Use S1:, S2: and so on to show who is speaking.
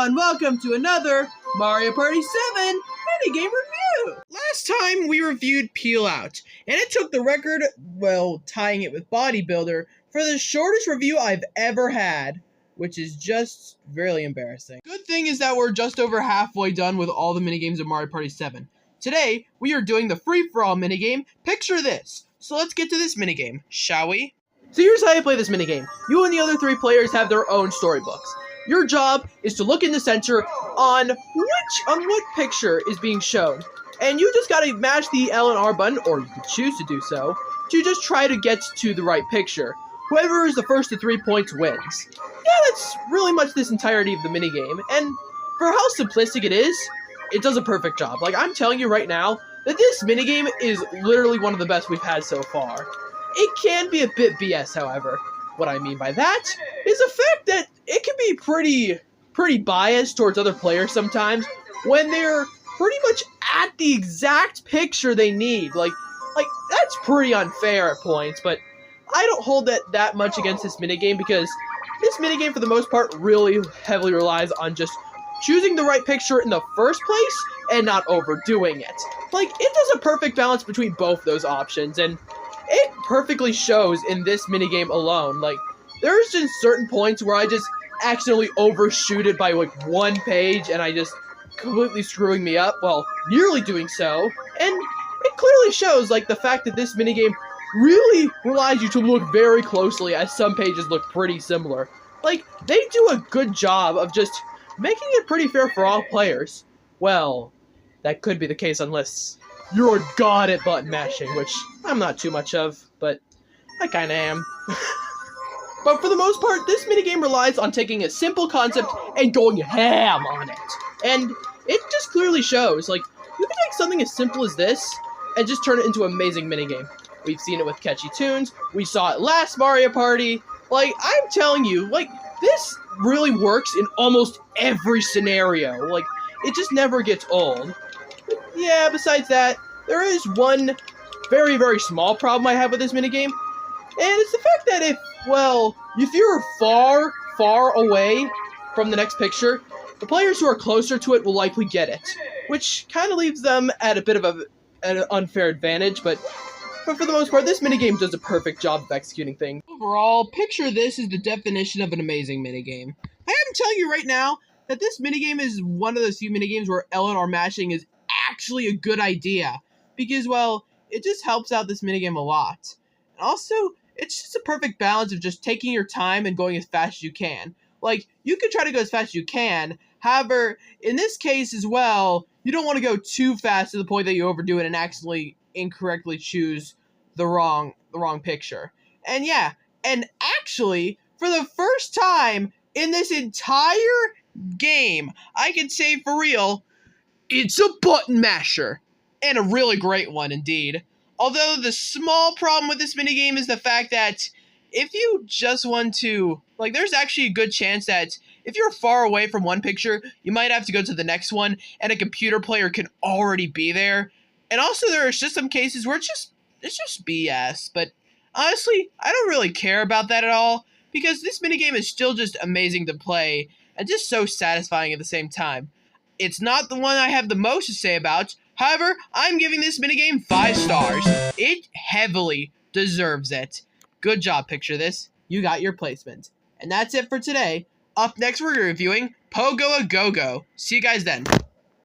S1: everyone, welcome to another Mario Party 7 minigame review! Last time we reviewed Peel Out, and it took the record, well, tying it with Bodybuilder, for the shortest review I've ever had, which is just really embarrassing. Good thing is that we're just over halfway done with all the minigames of Mario Party 7. Today, we are doing the free-for-all minigame, Picture This. So let's get to this minigame, shall we? So here's how you play this minigame. You and the other three players have their own storybooks. Your job is to look in the center on what picture is being shown. And you just gotta mash the L and R button, or you can choose to do so, to just try to get to the right picture. Whoever is the first to 3 points wins. Yeah, that's really much this entirety of the minigame. And for how simplistic it is, it does a perfect job. Like, I'm telling you right now, that this minigame is literally one of the best we've had so far. It can be a bit BS, however. What I mean by that is the fact that it can be pretty biased towards other players sometimes when they're pretty much at the exact picture they need. Like that's pretty unfair at points, but I don't hold that much against this minigame because this minigame for the most part really heavily relies on just choosing the right picture in the first place and not overdoing it. Like, it does a perfect balance between both those options, and it perfectly shows in this minigame alone. Like, there's just certain points where I just accidentally overshoot it by, like, one page, and I just completely screwing me up, well, nearly doing so. And it clearly shows, like, the fact that this minigame really relies you to look very closely, as some pages look pretty similar. Like, they do a good job of just making it pretty fair for all players. Well, that could be the case unless you're a god at button mashing, which I'm not too much of, but I kinda am. But for the most part, this minigame relies on taking a simple concept and going ham on it. And it just clearly shows, like, you can take something as simple as this and just turn it into an amazing minigame. We've seen it with catchy tunes, we saw it last Mario Party. Like, I'm telling you, like, this really works in almost every scenario. Like, it just never gets old. But yeah, besides that, there is one very, very small problem I have with this minigame, and it's the fact that if you're far, far away from the next picture, the players who are closer to it will likely get it, which kind of leaves them at a bit of an unfair advantage, but for the most part, this minigame does a perfect job of executing things. Overall, Picture This is the definition of an amazing minigame. I am telling you right now that this minigame is one of those few minigames where L and R mashing is actually a good idea, because, well, it just helps out this minigame a lot. And also, it's just a perfect balance of just taking your time and going as fast as you can. Like, you can try to go as fast as you can, however, in this case as well, you don't want to go too fast to the point that you overdo it and accidentally incorrectly choose the wrong picture. And yeah, and actually, for the first time in this entire game, I can say for real, it's a button masher. And a really great one indeed. Although the small problem with this minigame is the fact that if you just want to, like, there's actually a good chance that if you're far away from one picture, you might have to go to the next one, and a computer player can already be there. And also there's just some cases where it's just BS, but honestly, I don't really care about that at all, because this minigame is still just amazing to play, and just so satisfying at the same time. It's not the one I have the most to say about, however, I'm giving this minigame 5 stars. It heavily deserves it. Good job, Picture This. You got your placement. And that's it for today. Up next, we're reviewing Pogo A Go Go. See you guys then.